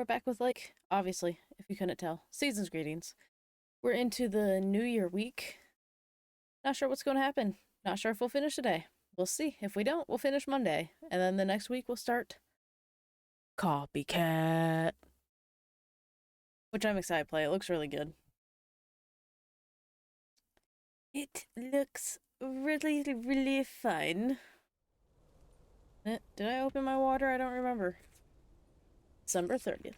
we're back with, like, obviously, if you couldn't tell, season's greetings. We're into the New Year week. Not sure what's going to happen. Not sure if we'll finish today. We'll see. If we don't, we'll finish Monday. And then the next week we'll start Copycat, which I'm excited to play. It looks really good. It looks really, really fun. Did I open my water? I don't remember. December 30th.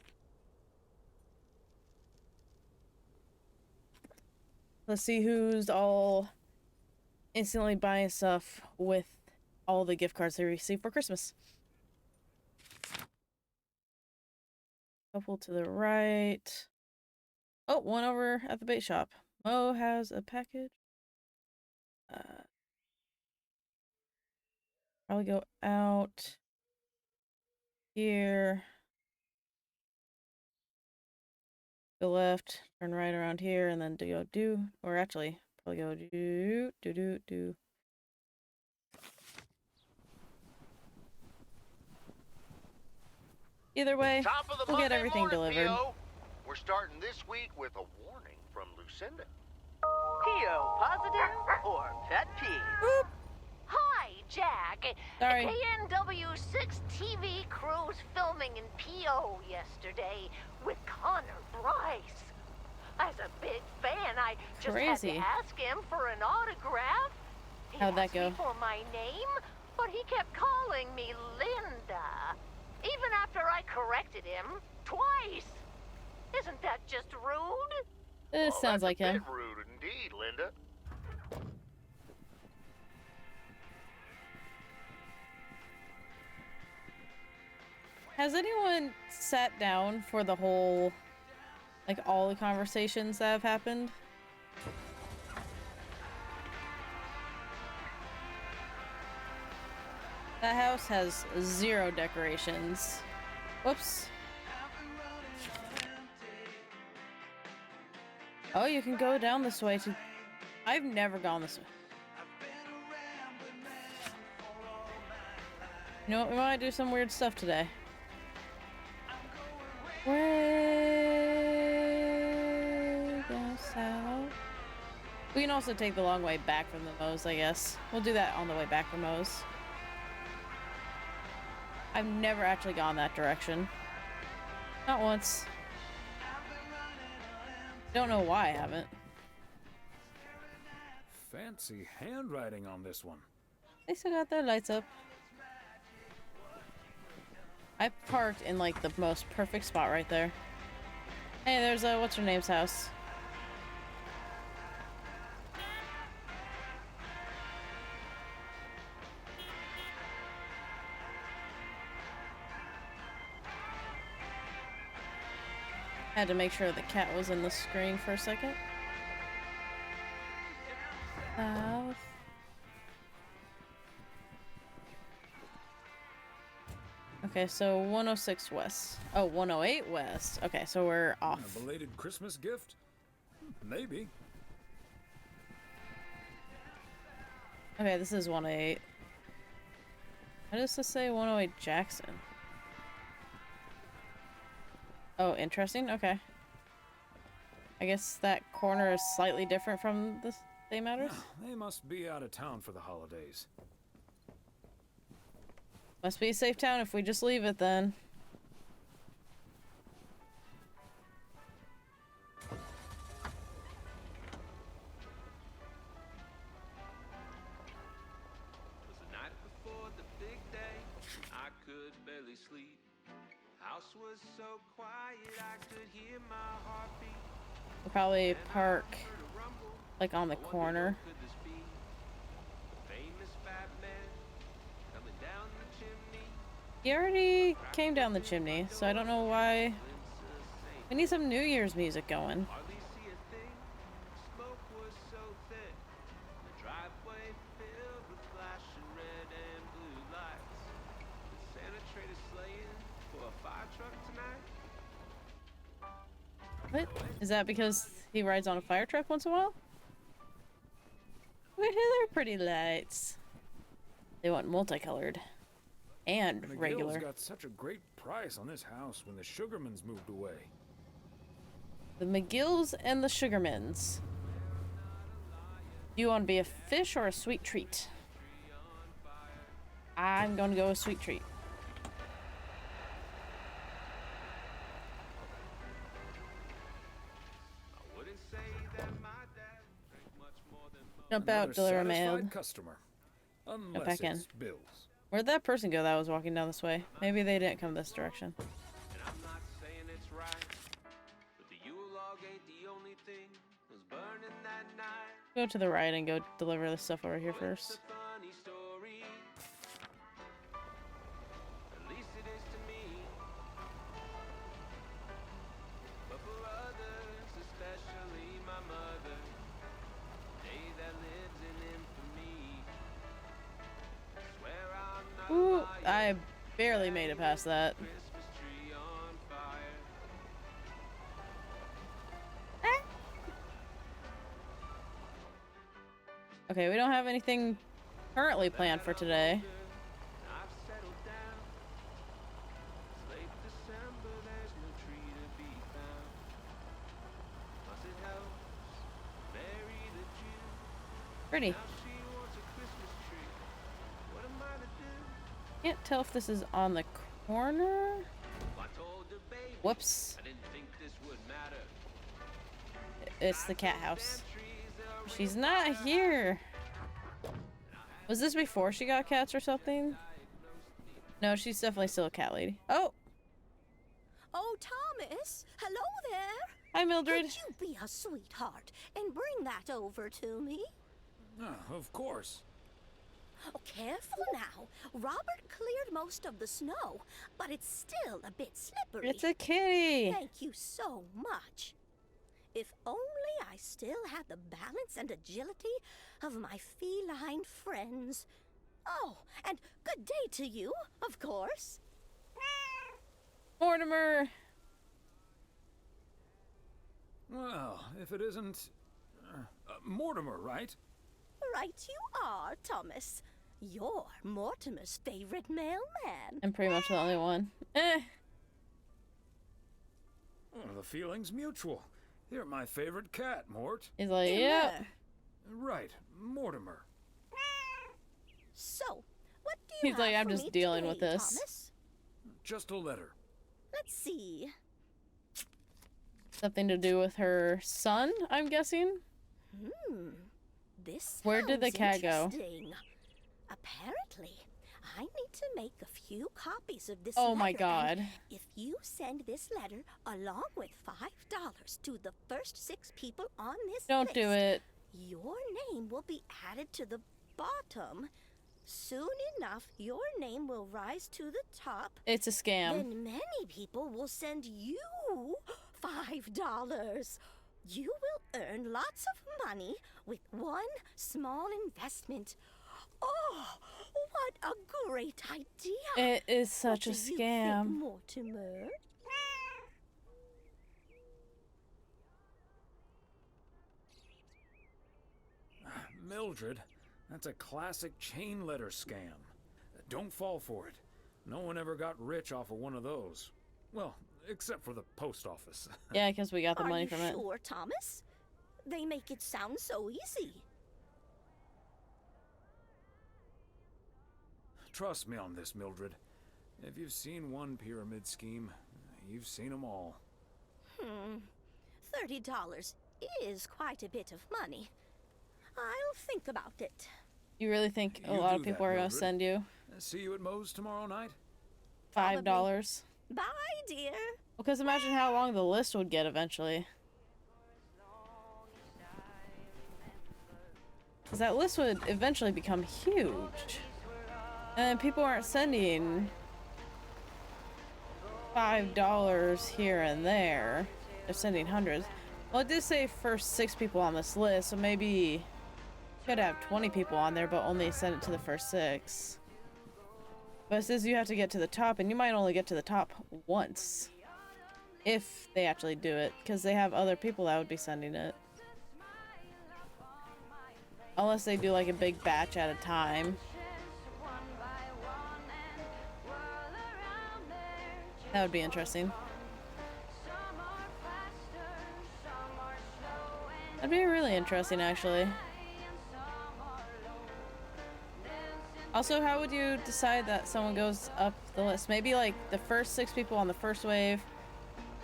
Let's see who's all instantly buying stuff with all the gift cards they received for Christmas. Couple to the right. Oh, one over at the bait shop. Mo has a package. Probably go out here. Go left, turn right around here, and then do. Or actually, probably go do. Either way, we'll get everything delivered. P.O. We're starting this week with a warning from Lucinda. P.O. positive or pet peeve? Boop. Hi, Jack. Sorry. KNW6 TV crews filming in P.O. yesterday with Connor Bryce. As a big fan, I just had Crazy. to ask him for an autograph. He How'd that asked go? me for my name, but he kept calling me Linda. Even after I corrected him twice. Isn't that just rude? This sounds like That's a him. bit rude indeed, Linda. Has anyone sat down for the whole, like, all the conversations that have happened? That house has 0 decorations. Whoops. Oh, you can go down this way to... I've never gone this way. You know what? We might do some weird stuff today. Way down south. We can also take the long way back from the Moe's, I guess. We'll do that on the way back from Moe's. I've never actually gone that direction. Not once. Don't know why I haven't. Fancy handwriting on this one. They still got their lights up. I parked in, like, the most perfect spot right there. Hey, there's what's her name's house. Had to make sure the cat was in the screen for a second. South. Okay, so 106 west. Oh, 108 west. Okay, so we're off. A belated Christmas gift? Maybe. Okay, this is 108. How does this say 108 Jackson? Oh, interesting. Okay. I guess that corner is slightly different from the same address. They must be out of town for the holidays. Must be a safe town if we just leave it then. Was the night before the big day. I could barely sleep. House was so quiet I could hear my heartbeat. We'll probably park like on the corner. Could this be the famous Batman coming down the chimney? He already came down the chimney, so I don't know why. We need some New Year's music going. Hardly see a thing. Smoke was so thick. The driveway filled with flashing red and blue lights. Did Santa trade a sleighing for a fire truck tonight? What? Is that because he rides on a fire truck once in a while? They're pretty lights. They want multicolored and McGill's regular. got such a great price on this house when the Sugarmans moved away. The McGills and the Sugarmans. You want to be a fish or a sweet treat? I'm going to go with sweet treat. I wouldn't say that my dad drank much more than most. Jump Another out, deliver satisfied mail. customer. Unless back in. it's Bill's. Where'd that person go that was walking down this way? Maybe they didn't come this direction. And I'm not saying it's right, but the Yule log ain't the only thing was burning that night. Go to the right and go deliver the stuff over here It's first. a funny story. At least it is to me. But for others, especially my mother, day that lives in infamy. Swear I'm not Ooh, lying. I barely made it past that. Christmas tree on fire. Okay, we don't have anything currently planned for today. I've settled down. It's late December, there's no tree to be found. Plus it helps bury the Jew. Pretty. Now she wants a Christmas tree. What am I to do? Can't tell if this is on the corner. I told the baby Whoops. I didn't think this would matter. It's the cat house. Trees are She's not here. Was this before she got cats or something? No, she's definitely still a cat lady. Oh, Oh, Thomas! Hello there! hi Mildred. Could you be a sweetheart and bring that over to me? Ah, of course. Oh, careful now. Robert cleared most of the snow, but it's still a bit slippery. It's a kitty. Thank you so much. If only I still had the balance and agility of my feline friends. Oh, and good day to you, of course. Mortimer. Well, if it isn't... Mortimer, right? Right you are, Thomas. You're Mortimer's favorite mailman. I'm pretty much the only one. The feeling's mutual. You're my favorite cat, Mort. He's like, yep. Dimmer. Right, Mortimer. So, what do you He's like, have I'm for just me dealing with today, this. Thomas? Just a letter. Let's see. Something to do with her son, I'm guessing. This Where did the sounds cat go? interesting. Apparently, I need to make a few copies of this Oh my letter, god. and if you send this letter along with $5 to the first 6 people on this Don't list, do it. your name will be added to the bottom. Soon enough, your name will rise to the top. It's a scam. Then many people will send you $5. You will earn lots of money with one small investment. Oh, what a great idea! It is such a What do you scam. think, Mortimer? Mildred, that's a classic chain letter scam. Don't fall for it. No one ever got rich off of one of those. Well, except for the post office. Yeah, because we got the Are money you from it. sure, Thomas? They make it sound so easy. Trust me on this, Mildred. If you've seen one pyramid scheme, you've seen them all. $30 is quite a bit of money. I'll think about it. You really think a You lot of do that, people are going to Mildred. send you See you at Moe's tomorrow night? $5? Bye, dear. Because imagine how long the list would get eventually. Because that list would eventually become huge. And people aren't sending $5 here and there. They're sending hundreds. Well, it did say first 6 people on this list, so maybe could have 20 people on there, but only send it to the first 6. But it says you have to get to the top, and you might only get to the top once. If they actually do it, because they have other people that would be sending it. Unless they do like a big batch at a time. That would be interesting. That'd be really interesting, actually. Also, how would you decide that someone goes up the list? Maybe like the first 6 people on the first wave,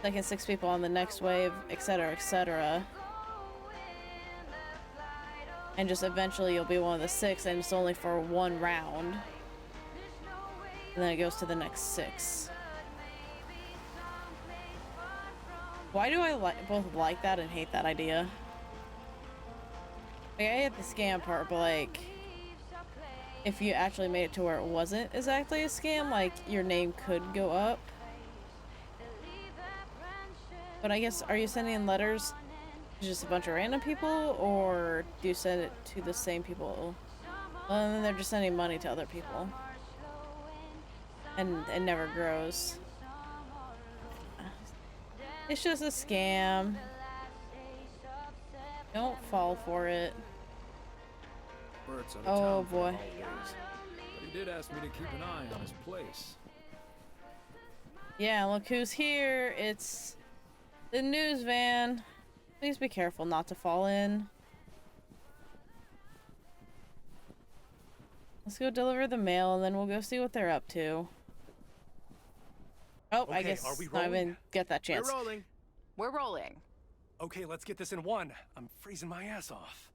second 6 people on the next wave, etc., etc. And just eventually you'll be one of the 6, and it's only for 1 round. And then it goes to the next 6. Why do I both like that and hate that idea? Like, I hate the scam part, but like, if you actually made it to where it wasn't exactly a scam, like, your name could go up. But I guess, are you sending letters to just a bunch of random people, or do you send it to the same people? Well, and then they're just sending money to other people. And it never grows. It's just a scam. Don't fall for it. Bert's out of Oh, town for the boy. holidays, but he did ask me to keep an eye on his place. Yeah, look who's here. It's the news van. Please be careful not to fall in. Let's go deliver the mail, and then we'll go see what they're up to. Oh, I Okay, guess are we I rolling? didn't get that chance. We're rolling. We're rolling. Okay, let's get this in one. I'm freezing my ass off.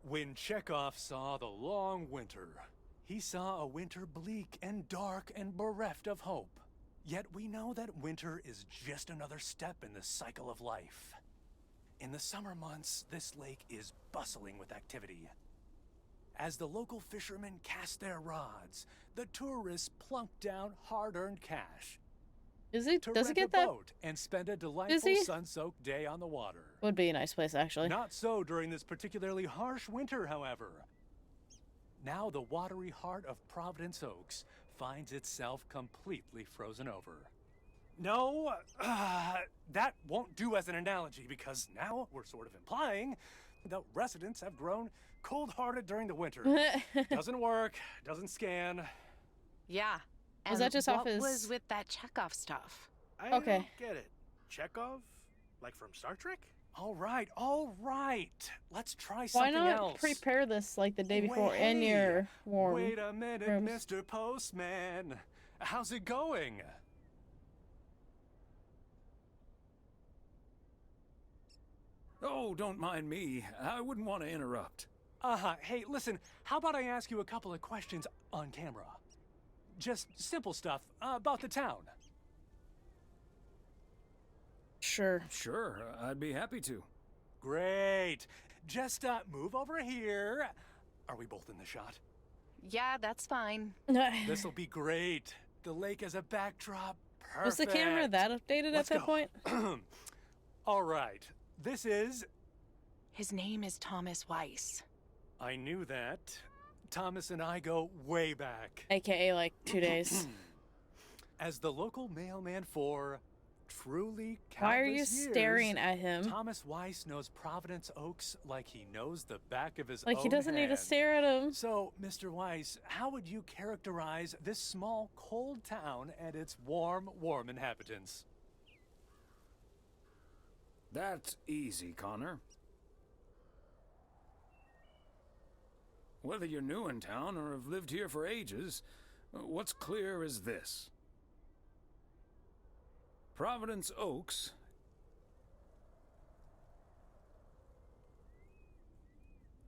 When Chekhov saw the long winter, he saw a winter bleak and dark and bereft of hope. Yet we know that winter is just another step in the cycle of life. In the summer months, this lake is bustling with activity. As the local fishermen cast their rods, the tourists plunk down hard-earned cash Does he? to Does he rent a get that? boat and spend a delightful he? sun-soaked day on the water. Would be a nice place, actually. Not so during this particularly harsh winter, however. Now the watery heart of Providence Oaks finds itself completely frozen over. No, that won't do as an analogy, because now we're sort of implying that residents have grown cold-hearted during the winter. Doesn't work, doesn't scan. Yeah. Was that just off his- What was with that Chekhov stuff? I Okay. don't get it. Chekhov? Like from Star Trek? All right. Let's try Why something not else. prepare this like the day Wait, before in hey, your warm Wait a minute, rooms? Mr. Postman. How's it going? Oh, don't mind me. I wouldn't want to interrupt. Hey, listen, how about I ask you a couple of questions on camera? Just simple stuff about the town. Sure. Sure, I'd be happy to. Great. Just move over here. Are we both in the shot? Yeah, that's fine. This'll be great. The lake as a backdrop. Perfect. Was the camera that updated Let's at that go. point? All right. This is... His name is Thomas Weiss. I knew that. Thomas and I go way back. AKA like 2 days. As the local mailman for truly countless Why are you years, staring at him? Thomas Weiss knows Providence Oaks like he knows the back of his Like own he doesn't need to hand. stare at him. So, Mr. Weiss, how would you characterize this small, cold town and its warm inhabitants? That's easy, Connor. Whether you're new in town or have lived here for ages, what's clear is this. Providence Oaks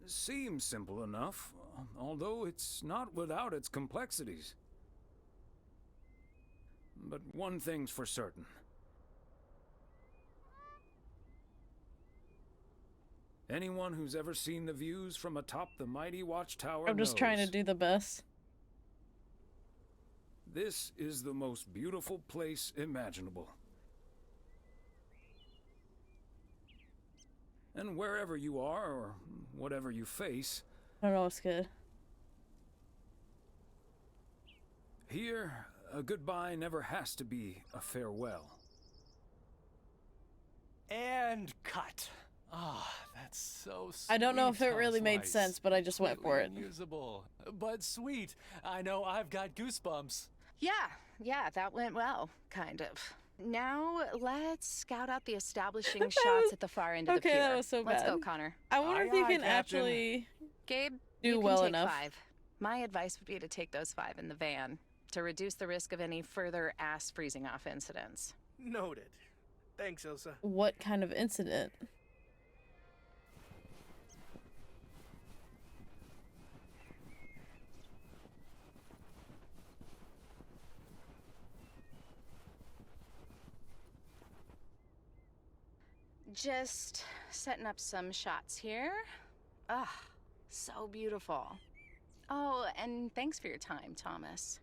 seems simple enough, although it's not without its complexities. But one thing's for certain. Anyone who's ever seen the views from atop the mighty watchtower I'm just trying to knows do the best. this is the most beautiful place imaginable. And wherever you are, or whatever you face, I don't know what's good. here, a goodbye never has to be a farewell. And cut. Ah, that's so sweet. I don't know if it Thomas really made Weiss. sense, but I just went for it. Completely unusable, but sweet. I know I've got goosebumps. Yeah, that went well, kind of. Now, let's scout out the establishing That shots was- at the far end of the okay, pier. that was so Let's go, bad. Connor. I wonder Aye, if you aye, can Captain. actually Gabe, do you can well take enough. 5. My advice would be to take those 5 in the van to reduce the risk of any further ass freezing off incidents. Noted. Thanks, Ilsa. What kind of incident? Just setting up some shots here. Ah, so beautiful. Oh, and thanks for your time, Thomas.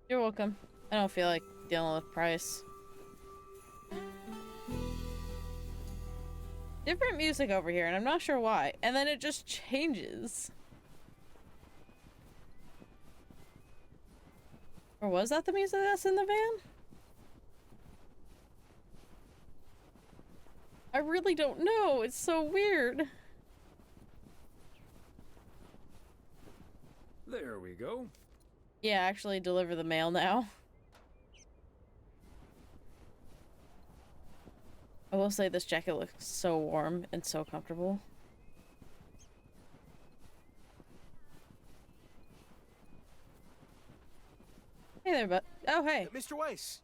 You're welcome. I don't feel like dealing with Price. Different music over here, and I'm not sure why. And then it just changes. Or was that the music that's in the van? I really don't know. It's so weird. There we go. Yeah, actually deliver the mail now. I will say this jacket looks so warm and so comfortable. Hey there, bud. Oh, hey. Mr. Weiss.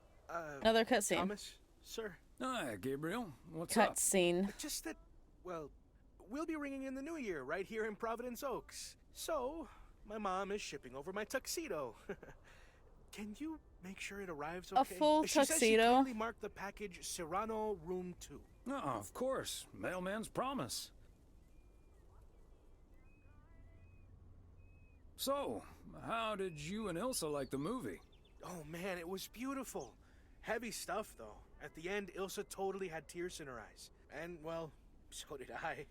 Another cutscene. Thomas, sir. Hi, Gabriel. What's up? Cutscene. Just that, well, we'll be ringing in the new year right here in Providence Oaks. So, my mom is shipping over my tuxedo. Can you make sure it arrives okay? A full She says she tuxedo? clearly marked the package Serrano Room 2. Oh, of course. Mailman's promise. So, how did you and Ilsa like the movie? Oh man, it was beautiful. Heavy stuff though. At the end, Ilsa totally had tears in her eyes. And well, so did I.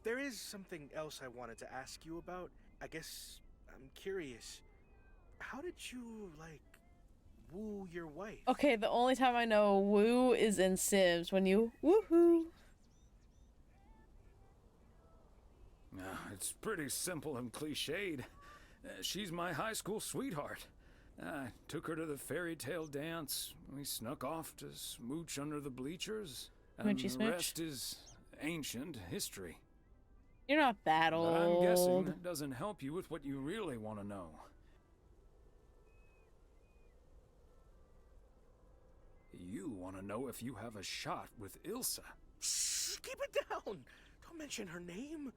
There is something else I wanted to ask you about. I guess I'm curious. How did you, like, woo your wife? Okay, the only time I know woo is in Sims when you woohoo. It's pretty simple and cliched. She's my high school sweetheart. I took her to the fairy tale dance. We snuck off to smooch under the bleachers. And Smoochy the smooch? rest is ancient history. You're not that But old. I'm guessing that doesn't help you with what you really want to know. You want to know if you have a shot with Ilsa. Shh, keep it down. Don't mention her name.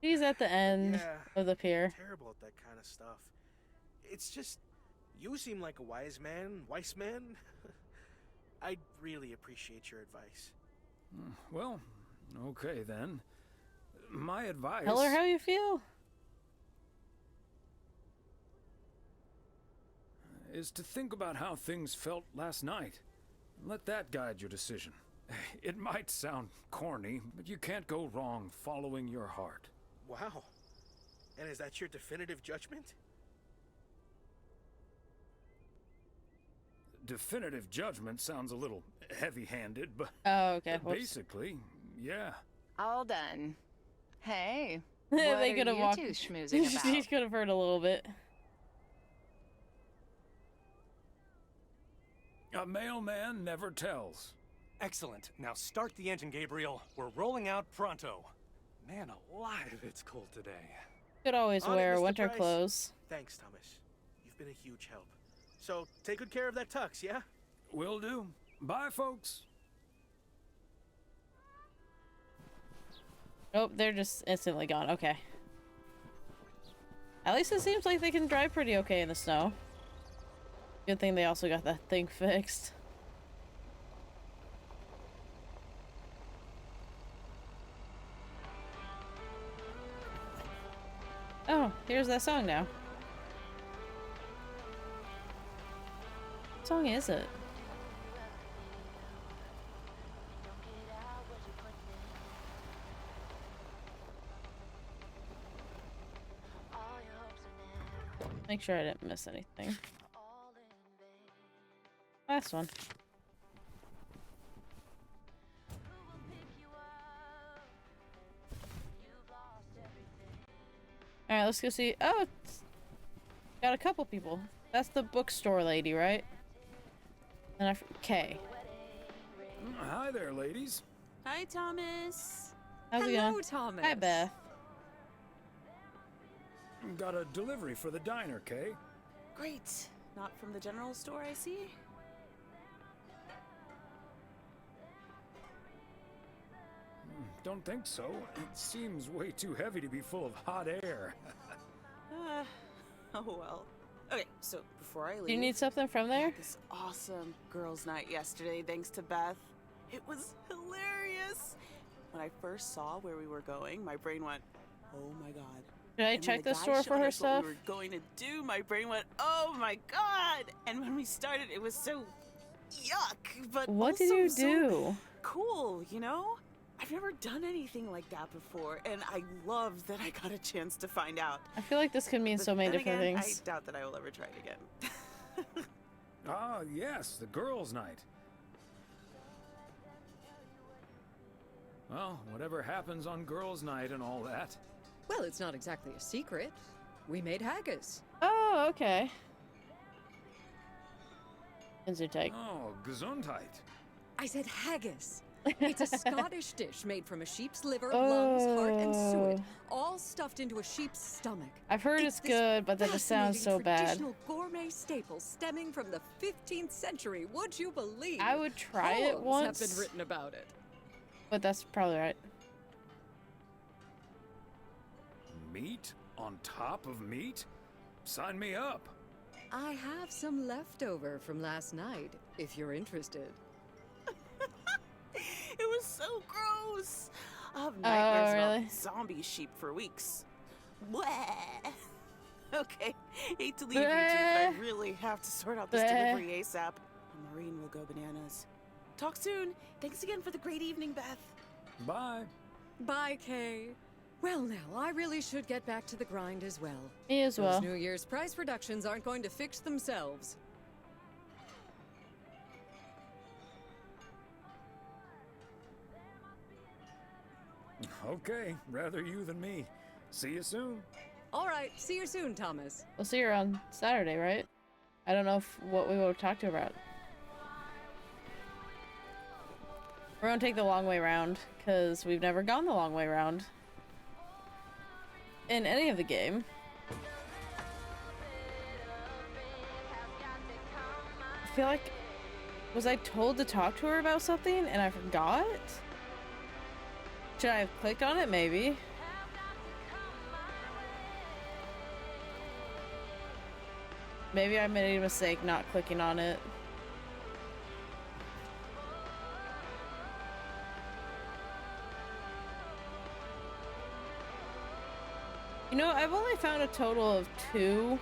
She's at the end Yeah. of the pier. Terrible at that kind of stuff. It's just, you seem like a wise man. I'd really appreciate your advice. Well, okay then. My advice... Tell her how you feel. is to think about how things felt last night. Let that guide your decision. It might sound corny, but you can't go wrong following your heart. Wow. And is that your definitive judgment? Definitive judgment sounds a little heavy-handed, but Oh, okay. Whoops. basically, yeah. All done. Hey, They what could are have you walked. two schmoozing She about? could have heard a little bit. A mailman never tells. Excellent. Now start the engine, Gabriel. We're rolling out pronto. Man alive, it's cold today. Could always On it, wear Mr. winter Price. clothes. Thanks, Thomas. You've been a huge help. So, take good care of that tux, yeah? Will do. Bye, folks. Nope, they're just instantly gone. Okay. At least it seems like they can drive pretty okay in the snow. Good thing they also got that thing fixed. Oh, here's that song now. What song is it? Make sure I didn't miss anything. Last one. Alright, let's go see. Oh, it's got a couple people. That's the bookstore lady, right? And Kay. Hi there, ladies. Hi, Thomas. How's it Hello, going? Thomas. Hi, Beth. Got a delivery for the diner, Kay. Great. Not from the general store, I see. Don't think so. It seems way too heavy to be full of hot air. Oh well. Okay, so before I leave, Do you need something from we there? had this awesome girls' night yesterday, thanks to Beth. It was hilarious. When I first saw where we were going, my brain went, "Oh my god." Should I And when check the guy store for showed her us what stuff? we were going to do, my brain went, "Oh my god!" And when we started, it was so yuck, but What also did you so do? cool, you know? I've never done anything like that before, and I love that I got a chance to find out. I feel like this could mean But so many then different again, things. I doubt that I will ever try it again. Ah, yes, the girls' night. Well, whatever happens on girls' night and all that. Well, it's not exactly a secret. We made haggis. Oh, okay. Gesundheit. Oh, Gesundheit. I said haggis. It's a Scottish dish made from a sheep's liver, lungs, heart, and suet, all stuffed into a sheep's stomach. I've heard it's this good, but that just sounds so fascinating bad. Traditional gourmet staple stemming from the 15th century. Would you believe? I would try it Poems once. have been written about it. But that's probably right. Meat on top of meat? Sign me up. I have some leftover from last night, if you're interested. It was so gross. I'll have nightmares really? about zombie sheep for weeks. Bleh. Okay, hate to leave you two, but I Bleh. really have to sort out this Bleh. delivery ASAP. A Marine will go bananas. Talk soon. Thanks again for the great evening, Beth. Bye. Bye, Kay. Well, now, I really should get back to the grind as well. Me as Those well. New Year's price reductions aren't going to fix themselves. Okay, rather you than me. See you soon. All right, see you soon, Thomas. We'll see her on Saturday, right? I don't know what we will talk to her about. We're gonna take the long way round, because we've never gone the long way round. In any of the game. I feel like... Was I told to talk to her about something and I forgot? Should I have clicked on it? Maybe. Maybe I made a mistake not clicking on it. You know, I've only found a total of 2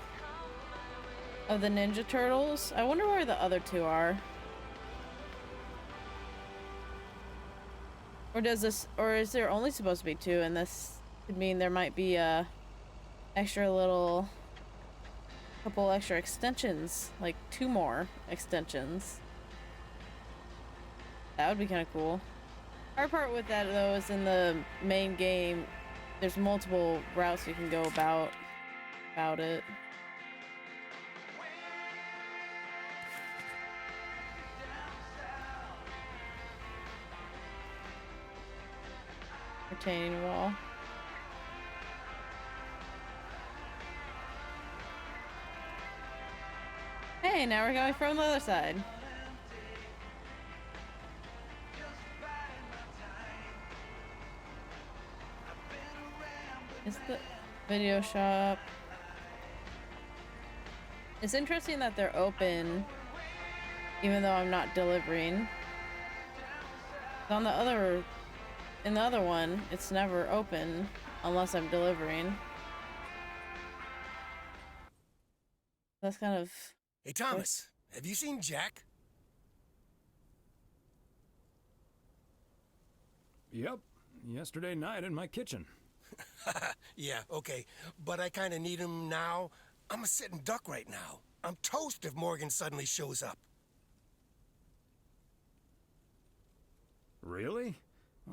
of the Ninja Turtles. I wonder where the other 2 are. Or does this, or is there only supposed to be 2, and this could mean there might be a couple extra extensions, like 2 more extensions. That would be kind of cool. Hard part with that though is in the main game, there's multiple routes you can go about it. Retaining wall. Hey, now we're going from the other side. Is the video shop? It's interesting that they're open even though I'm not delivering. On the other, in the other one, it's never open unless I'm delivering. That's kind of... Hey, Thomas, have you seen Jack? Yep, yesterday night in my kitchen. Yeah, okay, but I kind of need him now. I'm a sitting duck right now. I'm toast if Morgan suddenly shows up. Really?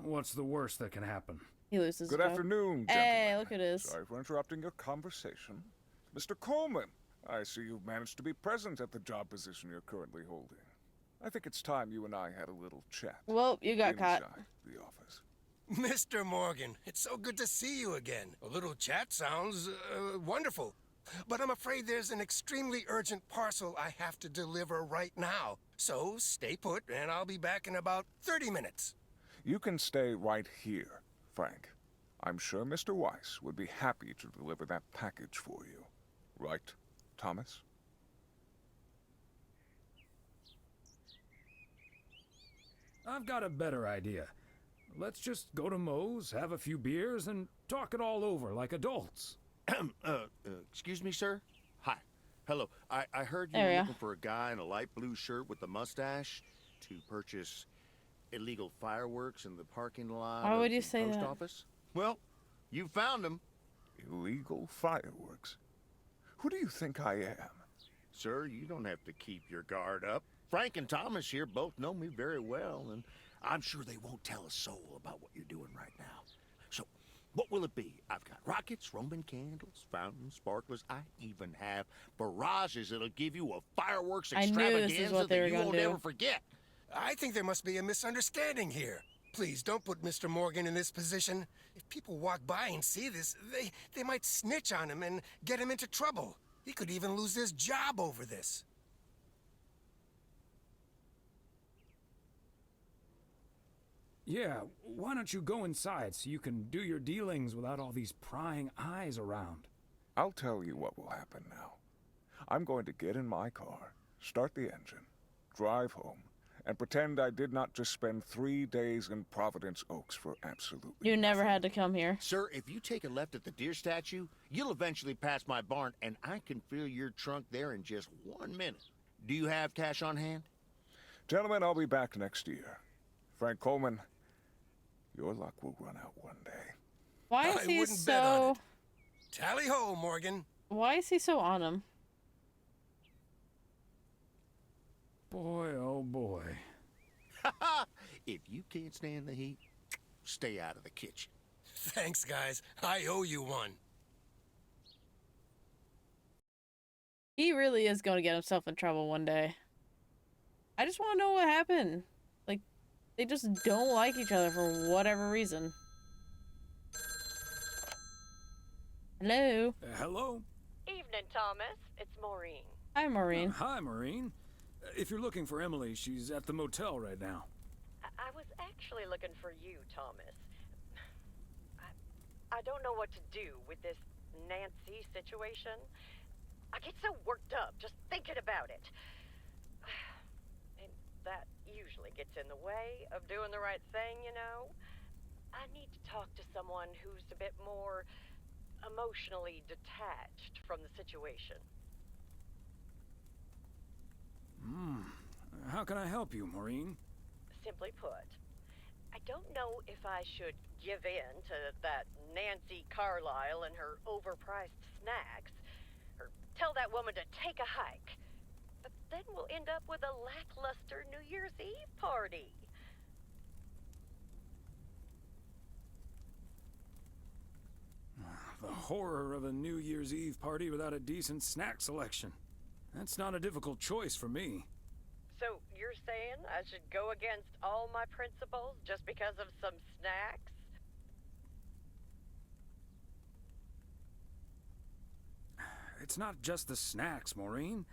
What's the worst that can happen? He loses Good his job. afternoon, Hey, gentlemen. look who it is. Sorry for interrupting your conversation. Mr. Coleman, I see you've managed to be present at the job position you're currently holding. I think it's time you and I had a little chat. Well, you got inside caught. the office. Mr. Morgan, it's so good to see you again. A little chat sounds wonderful. But I'm afraid there's an extremely urgent parcel I have to deliver right now. So stay put, and I'll be back in about 30 minutes. You can stay right here, Frank. I'm sure Mr. Weiss would be happy to deliver that package for you. Right, Thomas? I've got a better idea. Let's just go to Moe's, have a few beers, and talk it all over like adults. Excuse me, sir? Hi. Hello. I heard you There were we looking for a guy in a light blue shirt with a mustache to purchase illegal fireworks in the parking lot Why of would you the say post that? office. Well, you found him. Illegal fireworks? Who do you think I am? Sir, you don't have to keep your guard up. Frank and Thomas here both know me very well, and I'm sure they won't tell a soul about what you're doing right now. So, what will it be? I've got rockets, Roman candles, fountains, sparklers. I even have barrages that'll give you a fireworks I knew this is extravaganza what they that were you gonna won't do. ever forget. I think there must be a misunderstanding here. Please don't put Mr. Morgan in this position. If people walk by and see this, they might snitch on him and get him into trouble. He could even lose his job over this. Yeah, why don't you go inside so you can do your dealings without all these prying eyes around? I'll tell you what will happen now. I'm going to get in my car, start the engine, drive home, and pretend I did not just spend 3 days in Providence Oaks for absolutely You never had to come here. Sir, if you take a left at the deer statue, you'll eventually pass my barn, and I can fill your trunk there in just 1 minute. Do you have cash on hand? Gentlemen, I'll be back next year. Frank Coleman, your luck will run out one day. Why is I he wouldn't bet on so... it. Tally ho, Morgan. Why is he so on him? Boy, oh boy. If you can't stand the heat, stay out of the kitchen. Thanks, guys. I owe you one. He really is going to get himself in trouble one day. I just want to know what happened. Like, they just don't like each other for whatever reason. Hello? Hello? Evening, Thomas. It's Maureen. Hi, Maureen. Hi, Maureen. If you're looking for Emily, she's at the motel right now. I was actually looking for you, Thomas. I don't know what to do with this Nancy situation. I get so worked up just thinking about it. And that usually gets in the way of doing the right thing, you know? I need to talk to someone who's a bit more emotionally detached from the situation. How can I help you, Maureen? Simply put, I don't know if I should give in to that Nancy Carlisle and her overpriced snacks, or tell that woman to take a hike. But then we'll end up with a lackluster New Year's Eve party. The horror of a New Year's Eve party without a decent snack selection. That's not a difficult choice for me. So you're saying I should go against all my principles just because of some snacks? It's not just the snacks, Maureen,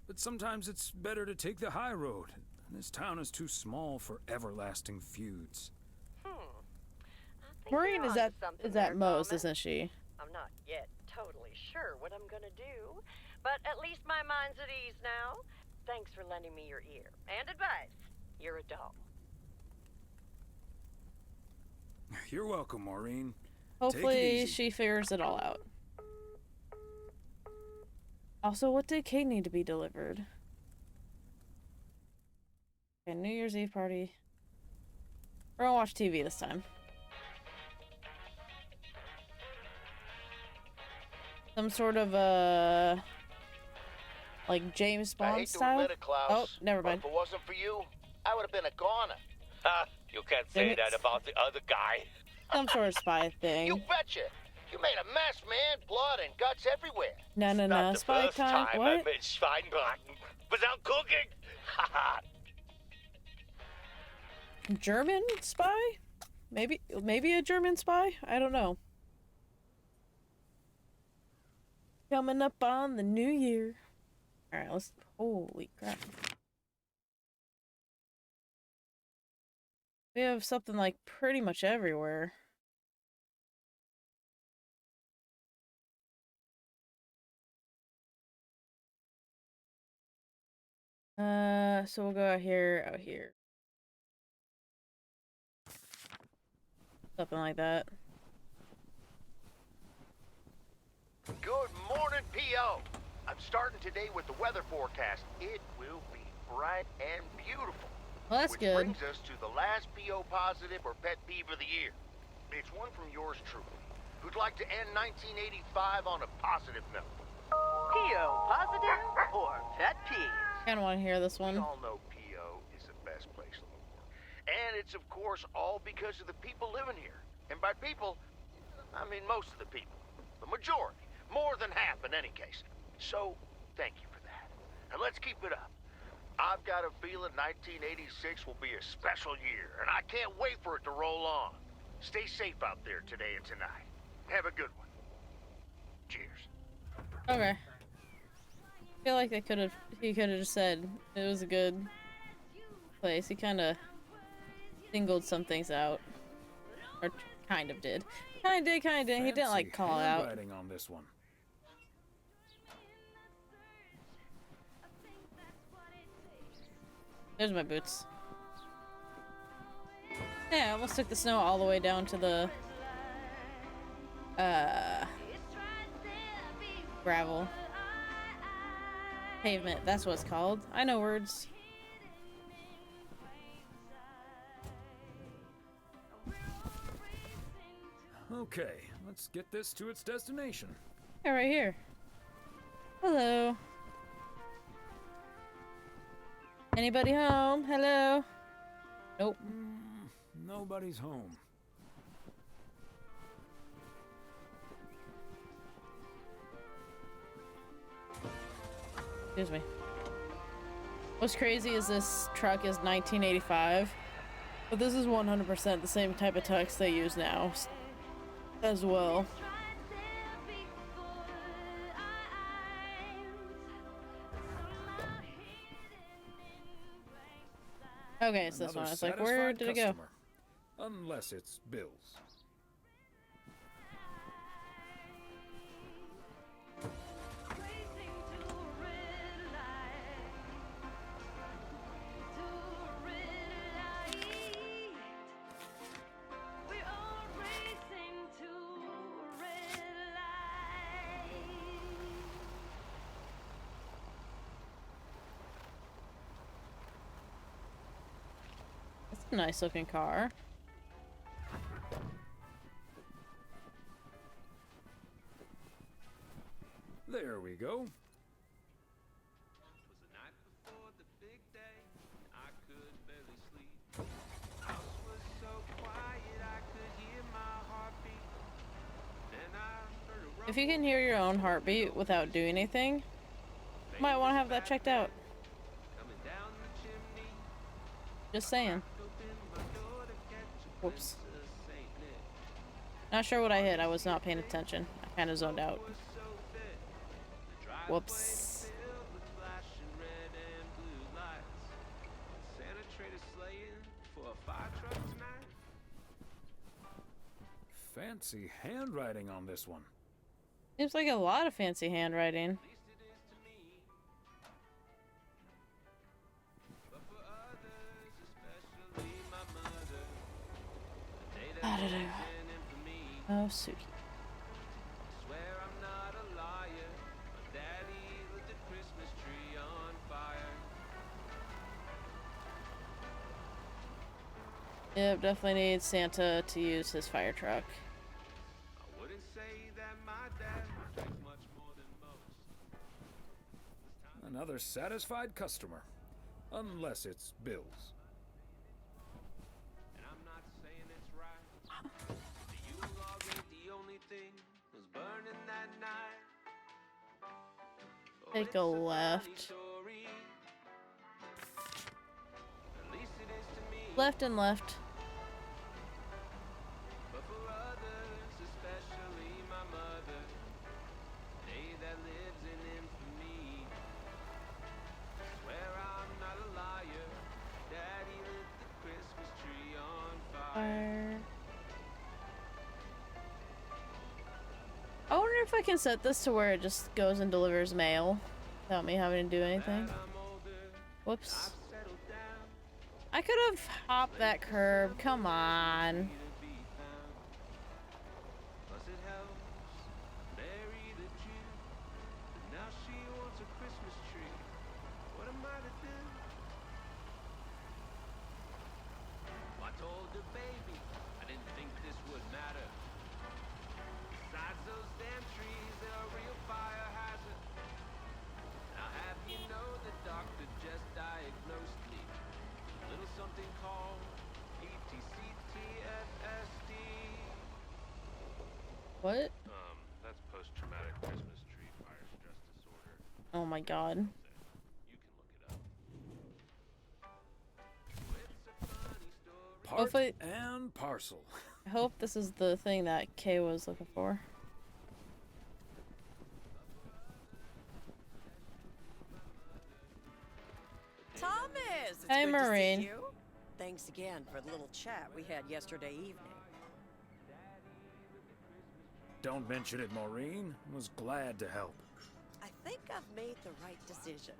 but sometimes it's better to take the high road. This town is too small for everlasting feuds. I think Maureen you're is onto at something there, Moe's, Thomas. isn't she? I'm not yet totally sure what I'm gonna do, but at least my mind's at ease now. Thanks for lending me your ear and advice. You're a doll. You're welcome, Maureen. Hopefully she figures it all out. Also, what did Kate need to be delivered? Okay, New Year's Eve party. We're gonna watch TV this time. Some sort of like James I Bond hate to style. admit it, Klaus, Oh, never but mind. if it wasn't for you, I would have been a goner. You can't say Dang it. that about the other guy. Some sort of spy thing. You betcha. You made a mess, man. Blood and guts everywhere. No. Spy time. What? made Schweinbraten without cooking. German spy? Maybe a German spy? I don't know. Coming up on the new year. Alright, let's... Holy crap. We have something like pretty much everywhere. So we'll go out here. Something like that. Good morning, P.O. I'm starting today with the weather forecast. It will be bright and beautiful. Well, that's Which good. brings us to the last P.O. positive or pet peeve of the year. It's one from yours truly, who'd like to end 1985 on a positive note. P.O. positive or pet peeve? I kind of want to hear this We one. all know P.O. is the best place in the world. And it's, of course, all because of the people living here. And by people, I mean most of the people. The majority. More than half in any case. So, thank you for that. And let's keep it up. I've got a feeling 1986 will be a special year, and I can't wait for it to roll on. Stay safe out there today and tonight. Have a good one. Cheers. Okay. I feel like he could have just said it was a good place. He kind of singled some things out. Or kind of did. Kind of did. He didn't like call out. Handwriting on this one. There's my boots. Yeah, I almost took the snow all the way down to the gravel. Pavement, that's what it's called. I know words. Okay, let's get this to its destination. Yeah, right here. Hello. Anybody home? Hello? Nope. Nobody's home. Excuse me. What's crazy is this truck is 1985, but this is 100% the same type of trucks they use now as well. Okay, it's this one. It's like, where did it go? Unless it's Bill's. That's a nice looking car. There we go. Was the night before the big day. I could barely sleep. House was so quiet I could hear my heartbeat. Then I heard a If you can hear your own heartbeat without doing anything, you might want to have that checked out. coming down the chimney. Just saying. Opened my door to catch a Whoops. glimpse of Saint Nick. Not sure what I hit. I was not paying attention. I kind of zoned out. Was so thick. The driveway Whoops. filled with flashing red and blue lights. Santa traded sleighing for a fire truck tonight. Fancy handwriting on this one. Seems like a lot of fancy handwriting. At least it is to me. But for others, especially my mother, the day that Da, da, da. was in infamy. Oh, Suki. Swear I'm not a liar. My daddy lit the Christmas tree on fire. Yep, definitely need Santa to use his fire truck. I wouldn't say that my dad drinks much more than most. Another satisfied customer. Unless it's Bill's. And I'm not saying it's right. everything was burning that night. Oh, Take it's a funny left. story. At least it is to me. Left and left. But for others, especially my mother, day that lives in infamy. Swear I'm not a liar. Daddy lit the Christmas tree on fire. I wonder if I can set this to where it just goes and delivers mail without me having to do anything. Whoops. I could have hopped that curb. Come on. Plus it helps bury the Jew. But now she wants a Christmas tree. What am I to do? I told the baby I didn't think this would matter. Besides those damn trees, they're a real fire hazard. Now have you know the doctor just diagnosed me a little something called PTCTFSD. What? That's post-traumatic Christmas tree fire stress disorder. Oh my god. You can look it up. It's a funny story. Part Hopefully- and parcel. I hope this is the thing that Kay was looking for. Thomas! It's Hey, good Maureen. to see you. Thanks again for the little chat we had yesterday evening. Don't mention it, Maureen. Was glad to help. I think I've made the right decision.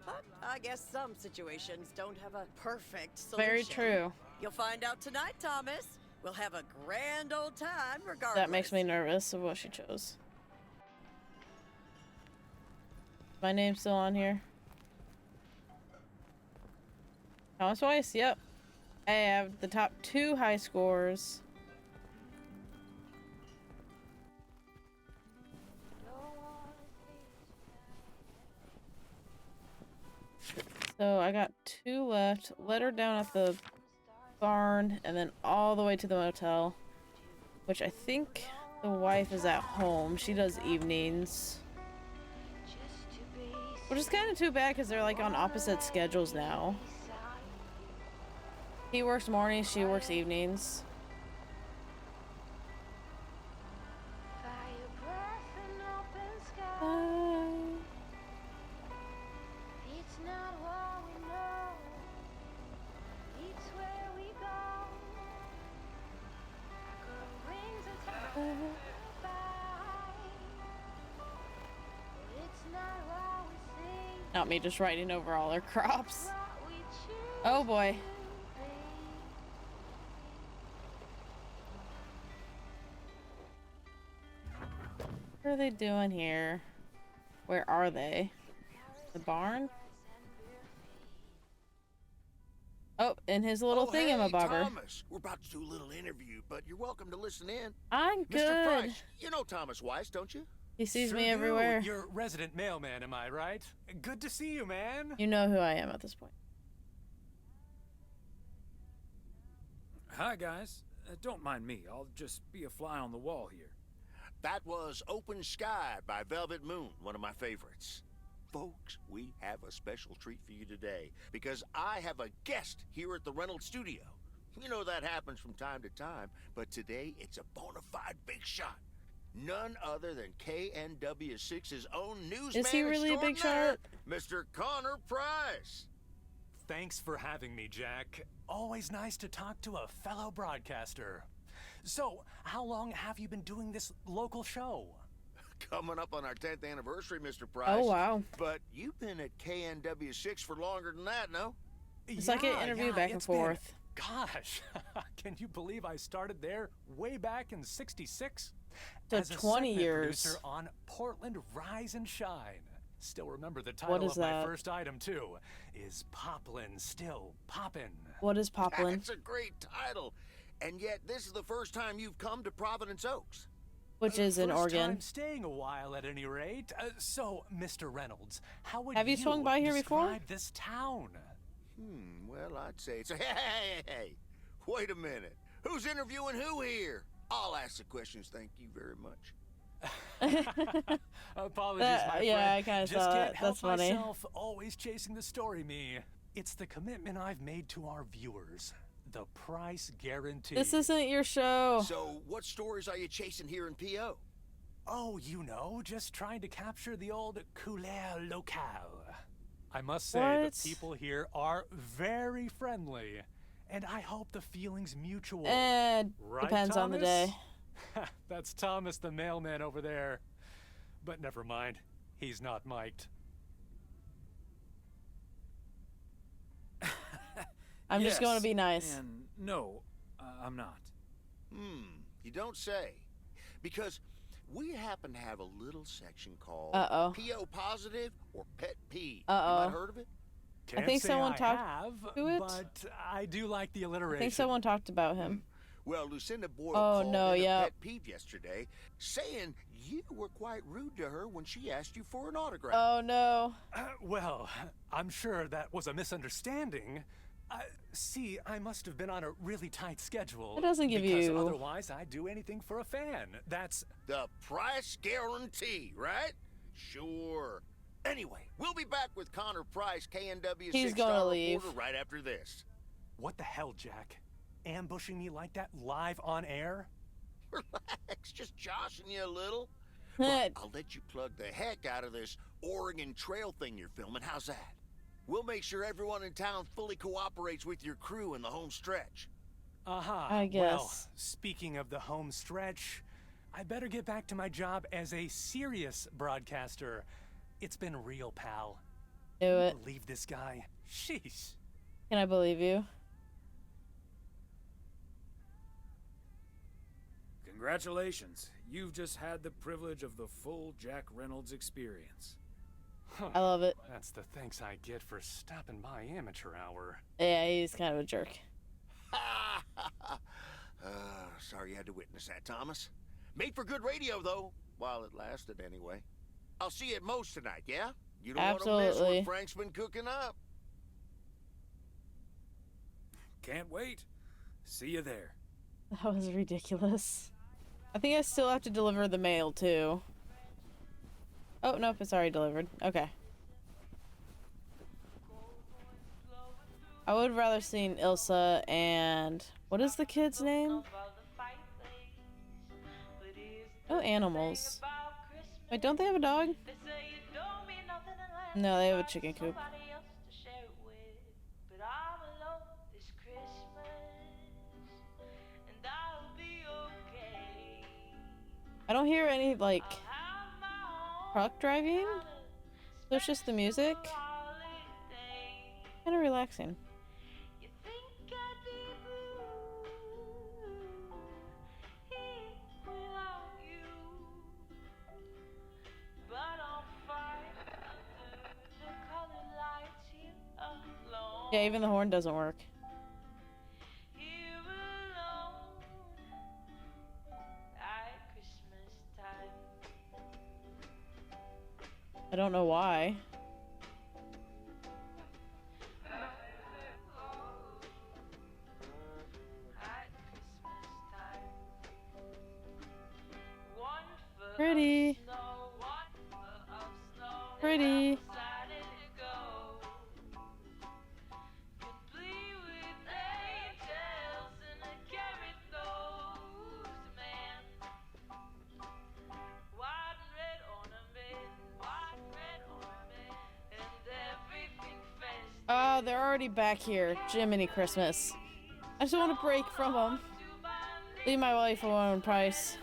But I guess some situations don't have a perfect solution. Very true. You'll find out tonight, Thomas. We'll have a grand old time regardless. That makes me nervous of what she chose. My name's still on here. Thomas Weiss, yep. I have the top 2 high scores. So I got 2 left. Let her down at the barn and then all the way to the motel. Which I think the wife is at home. She does evenings. Which is kind of too bad because they're like on opposite schedules now. He works mornings, she works evenings. Not me just riding over all their crops. Oh boy. What are they doing here? Where are they? The barn? Oh, in his little thingamabobber. Hey, Thomas. We're about to do a little interview, but you're welcome to listen in. I'm good. Mr. Price, you know Thomas Weiss, don't you? He sees Sure me do. everywhere. You're resident mailman, am I right? Good to see you, man. You know who I am at this point. Hi, guys. Don't mind me. I'll just be a fly on the wall here. That was Open Sky by Velvet Moon, one of my favorites. Folks, we have a special treat for you today because I have a guest here at the Reynolds studio. You know that happens from time to time, but today it's a bona fide big shot. None other than KNW6's own newsman Is he really a big shot? Mr. Connor Price. Thanks for having me, Jack. Always nice to talk to a fellow broadcaster. So, how long have you been doing this local show? Coming up on our 10th anniversary, Mr. Price. Oh, wow. But you've been at KNW6 for longer than that, no? It's like an interview back and it's been- forth. Gosh, can you believe I started there way back in '66? So As a 20 segment years. producer on Portland Rise and Shine. Still remember the title What is of my that? first item too. Is Poplin still poppin'? What is Poplin? That's a great title. And yet, this is the first time you've come to Providence Oaks. Which is in First Oregon. time staying a while at any rate. So, Mr. Reynolds, how would Have you swung by here before? describe this town? Well, I'd say it's a... Hey, wait a minute. Who's interviewing who here? I'll ask the questions, thank you very much. Apologies, my friend. Yeah, I kind of Just saw can't it. help That's funny. myself, always chasing the story, me. It's the commitment I've made to our viewers. The price guarantee. This isn't your show. So, what stories are you chasing here in P.O.? Oh, you know, just trying to capture the old couleur locale. I must say, What? the people here are very friendly, and I hope the feeling's mutual. Right, depends on the Thomas? day. That's Thomas the mailman over there. But never mind, he's not mic'd. I'm just going to be nice. And no, I'm not. You don't say. Because we happen to have a little section called P.O. Positive or Pet Peeve. You might have heard of it? Can't I think say someone I talked have, to it. but I do like the I alliteration. think someone talked about him. Well, Lucinda Boyle Oh, called no, in a yeah. pet peeve yesterday, saying you were quite rude to her when she asked you for an autograph. Oh, no. Well, I'm sure that was a misunderstanding. See, I must have been on a really tight schedule. It doesn't give because you- otherwise, I'd do anything for a fan. That's the price guarantee, right? Sure. Anyway, we'll be back with Connor Price, KNW He's 6 gonna Star leave. reporter, right after this. What the hell, Jack? Ambushing me like that live on air? Relax, just joshing you a little. Well, I'll let you plug the heck out of this Oregon Trail thing you're filming. How's that? We'll make sure everyone in town fully cooperates with your crew in the home stretch. I guess. Well, speaking of the home stretch, I better get back to my job as a serious broadcaster. It's been real, pal. Do You it. believe this guy? Sheesh. Can I believe you? Congratulations. You've just had the privilege of the full Jack Reynolds experience. I love it. That's the thanks I get for stopping by amateur hour. Yeah, he's kind of a jerk. Sorry you had to witness that, Thomas. Made for good radio, though, while it lasted anyway. I'll see you at Moe's tonight, yeah? You don't want to miss Absolutely. what Frank's been cooking up. Can't wait. See you there. That was ridiculous. I think I still have to deliver the mail, too. Oh, nope, it's already delivered. Okay. I would rather seen Ilsa and... What is the kid's name? Oh, animals. Wait, don't they have a dog? No, they have a chicken coop. I don't hear any, like, truck driving. So it's just the music. Kind of relaxing. Yeah, even the horn doesn't work. I don't know why. Pretty. Pretty. Oh, they're already back here. Jiminy Christmas. I just want a break from them. Leave my wife alone, Price.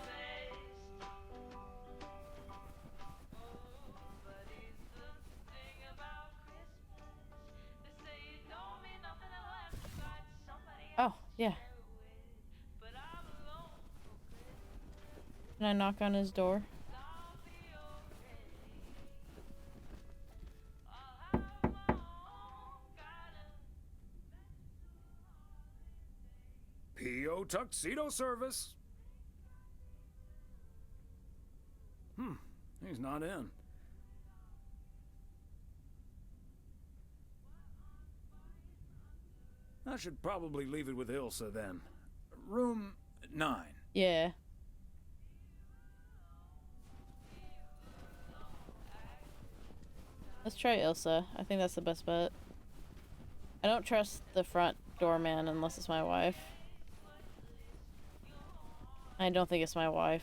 Oh, yeah. Can I knock on his door? P.O. Tuxedo Service. He's not in. I should probably leave it with Ilsa then. Room 9. Yeah. Let's try Ilsa. I think that's the best bet. I don't trust the front doorman unless it's my wife. I don't think it's my wife.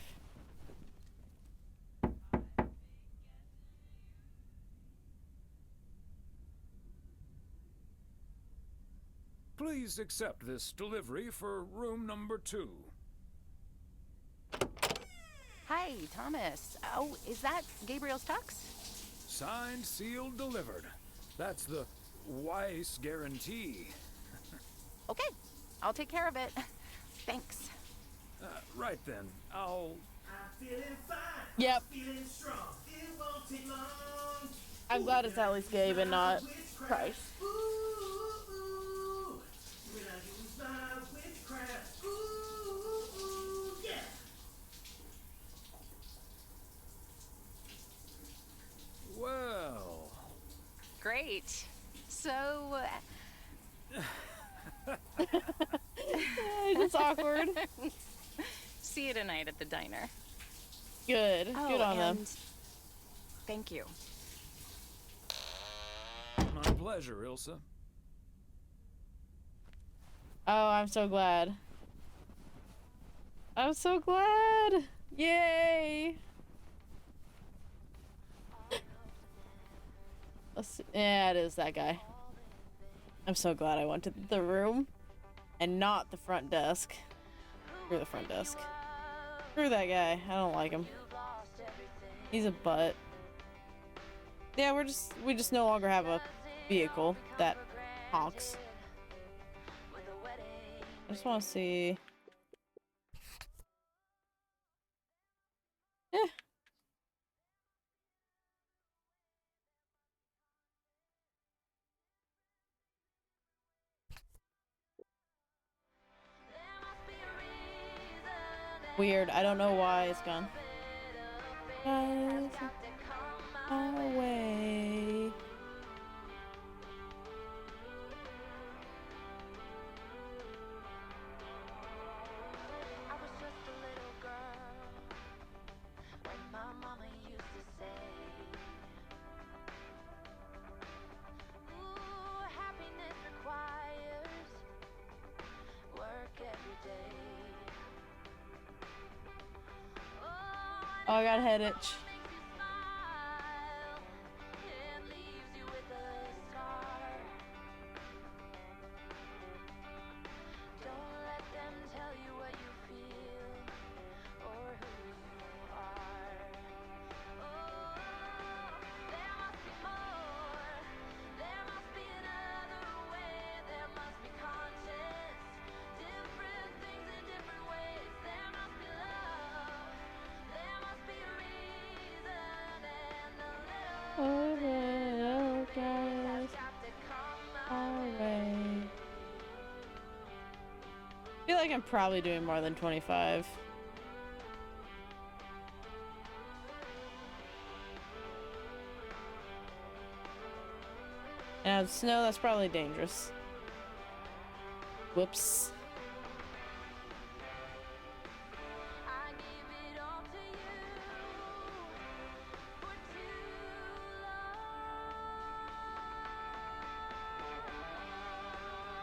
Please accept this delivery for room number 2. Hi, Thomas. Oh, is that Gabriel's tux? Signed, sealed, delivered. That's the Weiss guarantee. Okay, I'll take care of it. Thanks. Right then, I'll... I'm feeling fine. Yep. Feeling strong. It won't take long. I'm glad it's at least Gabe and not Price. Ooh, when I use my witchcraft. Ooh, yeah. Well... Great. So... It's awkward. See you tonight at the diner. Good. Good on them. Thank you. My pleasure, Ilsa. Oh, I'm so glad. I'm so glad. Yay. Let's see. Yeah, it is that guy. I'm so glad I went to the room and not the front desk. Screw the front desk. Screw that guy. I don't like him. He's a butt. Yeah, we just no longer have a vehicle that honks. I just want to see. Yeah. Weird. I don't know why it's gone. Away. Oh, I got a head itch. I feel like I'm probably doing more than 25. And snow, that's probably dangerous. Whoops.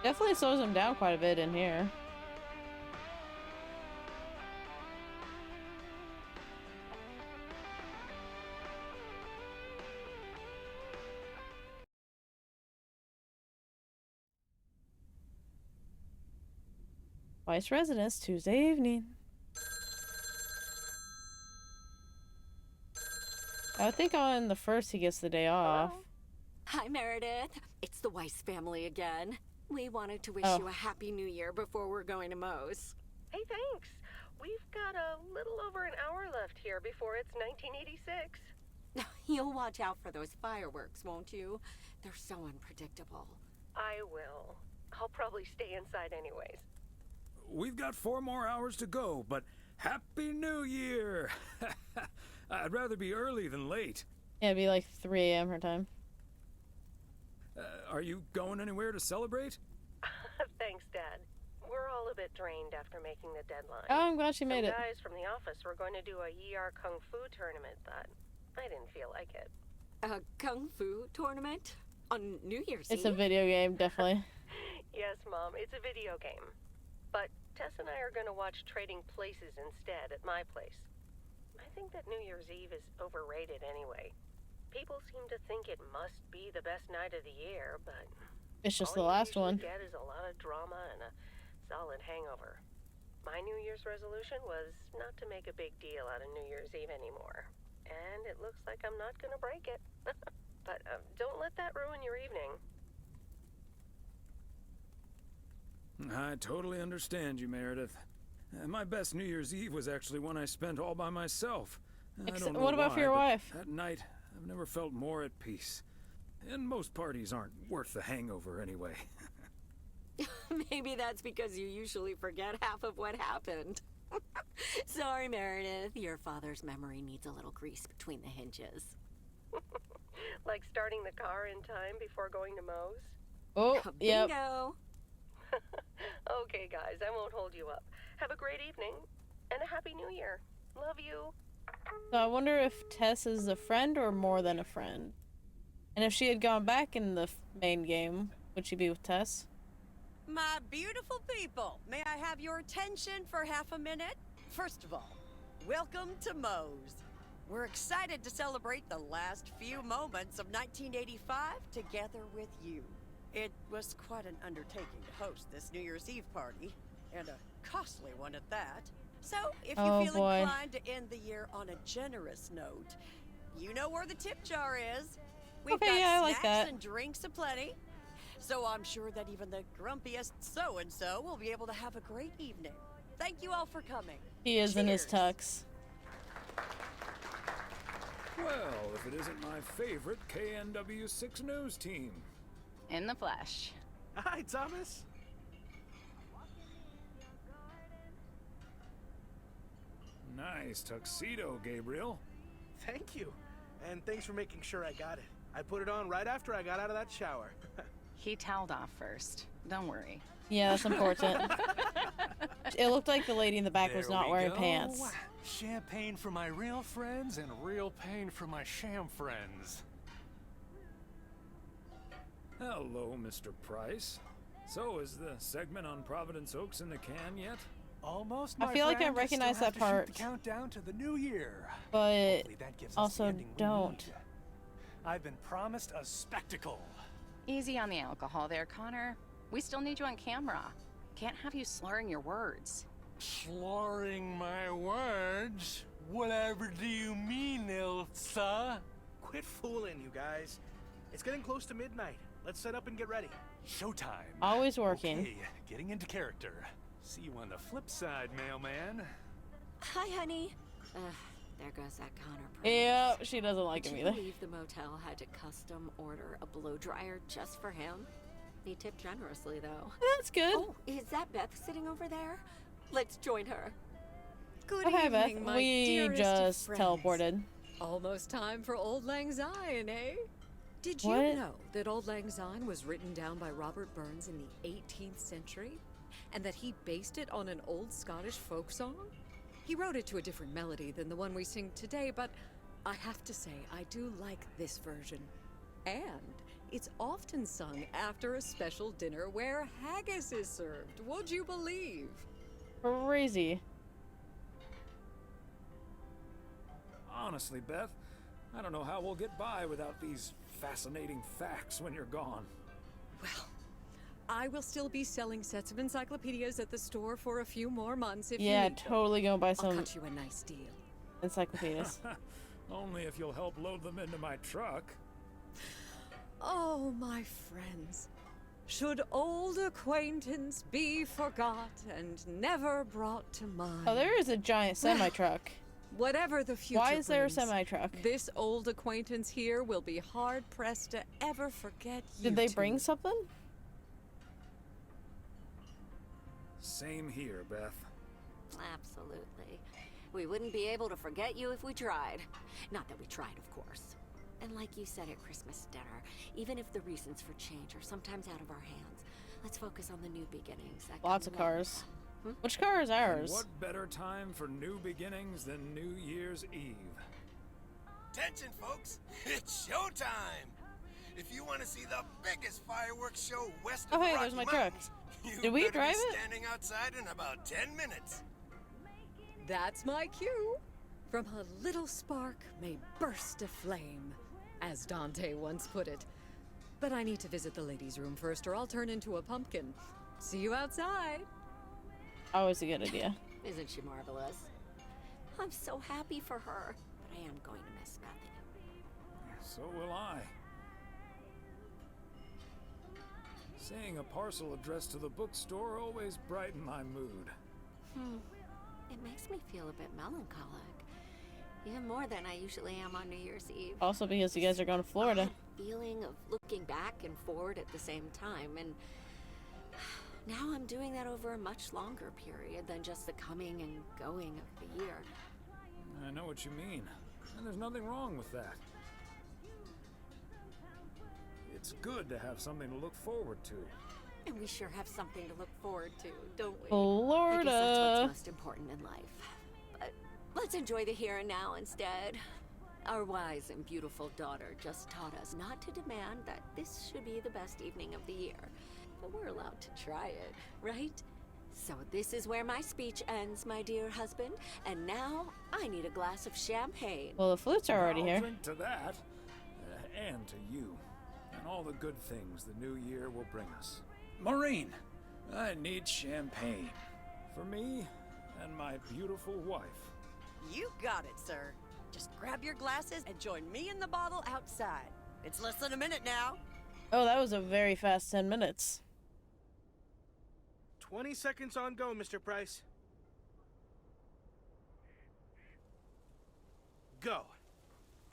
Definitely slows him down quite a bit in here. Vice residence, Tuesday evening. I would think on the 1st he gets the day off. Hello? Hi, Meredith. It's the Weiss family again. We wanted to wish you a happy new year before we're going to Moe's. Hey, thanks. We've got a little over an hour left here before it's 1986. You'll watch out for those fireworks, won't you? They're so unpredictable. I will. I'll probably stay inside anyways. We've got 4 more hours to go, but Happy New Year! I'd rather be early than late. Yeah, it'd be like 3 a.m. her time. Are you going anywhere to celebrate? Thanks, Dad. We're all a bit drained after making the deadline. Oh, I'm glad she made it. Some guys from the office were going to do a ER Kung Fu tournament, but I didn't feel like it. A Kung Fu tournament? On New Year's It's Eve? a video game, definitely. Yes, Mom, it's a video game. But Tess and I are going to watch Trading Places instead at my place. I think that New Year's Eve is overrated anyway. People seem to think it must be the best night of the year, but It's just all the last you one. usually get is a lot of drama and a solid hangover. My New Year's resolution was not to make a big deal out of New Year's Eve anymore. And it looks like I'm not going to break it. But don't let that ruin your evening. I totally understand you, Meredith. My best New Year's Eve was actually one I spent all by myself. I don't know what about why, for your but wife? That night, I've never felt more at peace. And most parties aren't worth the hangover anyway. Maybe that's because you usually forget half of what happened. Sorry, Meredith. Your father's memory needs a little grease between the hinges. Like starting the car in time before going to Moe's? Oh, yep. Bingo. Okay, guys, I won't hold you up. Have a great evening, and a Happy New Year. Love you. So I wonder if Tess is a friend or more than a friend. And if she had gone back in the main game, would she be with Tess? My beautiful people, may I have your attention for half a minute? First of all, welcome to Moe's. We're excited to celebrate the last few moments of 1985 together with you. It was quite an undertaking to host this New Year's Eve party, and a costly one at that. So, if you feel inclined to end the year on a generous note, you know where the tip jar is. We've got I snacks like that. and drinks aplenty. So I'm sure that even the grumpiest so-and-so will be able to have a great evening. Thank you all for coming. He is in his tux. Well, if it isn't my favorite KNW6 news team. In the flesh. Hi, Thomas. Nice tuxedo, Gabriel. Thank you. And thanks for making sure I got it. I put it on right after I got out of that shower. He toweled off first. Don't worry. Yeah, that's important. It looked like the lady in the back was There not we wearing go. pants. Champagne for my real friends and real pain for my sham friends. Hello, Mr. Price. So, is the segment on Providence Oaks in the can yet? Almost, I my feel like I friend. recognize Still that have to shoot part. the countdown to the new year. But Hopefully that gives us the also ending we don't. need. I've been promised a spectacle. Easy on the alcohol there, Connor. We still need you on camera. Can't have you slurring your words. Slurring my words? Whatever do you mean, Ilsa? Quit fooling, you guys. It's getting close to midnight. Let's set up and get ready. Showtime. Always working. Okay, getting into character. See you on the flip side, mailman. Hi, honey. There goes that Connor Price. Yeah, she doesn't like him Would either. you believe the motel had to custom order a blow dryer just for him? He tipped generously, though. That's good. Oh, is that Beth sitting over there? Let's join her. Good Okay, evening, Beth. my We dearest of just friends. teleported. Almost time for Old Lang Syne, eh? Did you What? know that Old Lang Syne was written down by Robert Burns in the 18th century? And that he based it on an old Scottish folk song? He wrote it to a different melody than the one we sing today, but I have to say, I do like this version. And it's often sung after a special dinner where haggis is served. Would you believe? Crazy. Honestly, Beth, I don't know how we'll get by without these fascinating facts when you're gone. Well, I will still be selling sets of encyclopedias at the store for a few more months if you Yeah, need them. totally gonna buy I'll some cut you a nice deal. encyclopedias. Only if you'll help load them into my truck. Oh, my friends. Should old acquaintance be forgot and never brought to mind? Oh, there is a giant semi-truck. Whatever the future Why is there a brings, semi-truck? This old acquaintance here will be hard-pressed to ever forget you Did they two. bring something? Same here, Beth. Absolutely. We wouldn't be able to forget you if we tried. Not that we tried, of course. And like you said at Christmas dinner, even if the reasons for change are sometimes out of our hands, let's focus on the new beginnings. That Lots come of along cars. with them. Which car is And ours? what better time for new beginnings than New Year's Eve? Attention, folks. It's showtime. If you want to see the biggest fireworks show west of Oh, the hey, Rocky there's my truck. Mountains, you Did we better drive be it? standing outside in about 10 minutes. That's my cue. From a little spark may burst a flame, as Dante once put it. But I need to visit the ladies' room first, or I'll turn into a pumpkin. See you outside. Always a good idea. Isn't she marvelous? I'm so happy for her, but I am going to miss Matthew. So will I. Seeing a parcel addressed to the bookstore always brightened my mood. It makes me feel a bit melancholic. Even more than I usually am on New Year's Eve. Also because you guys are going to Florida. Feeling of looking back and forward at the same time, and now I'm doing that over a much longer period than just the coming and going of the year. I know what you mean, and there's nothing wrong with that. It's good to have something to look forward to. And we sure have something to look forward to, don't we? Florida. I guess that's what's most important in life. But let's enjoy the here and now instead. Our wise and beautiful daughter just taught us not to demand that this should be the best evening of the year. But we're allowed to try it, right? So this is where my speech ends, my dear husband. And now I need a glass of champagne. Well, the flutes are already I'll here. drink to that, and to you, and all the good things the new year will bring us. Maureen, I need champagne. For me and my beautiful wife. You got it, sir. Just grab your glasses and join me in the bottle outside. It's less than a minute now. Oh, that was a very fast 10 minutes. 20 seconds on go, Mr. Price. Go.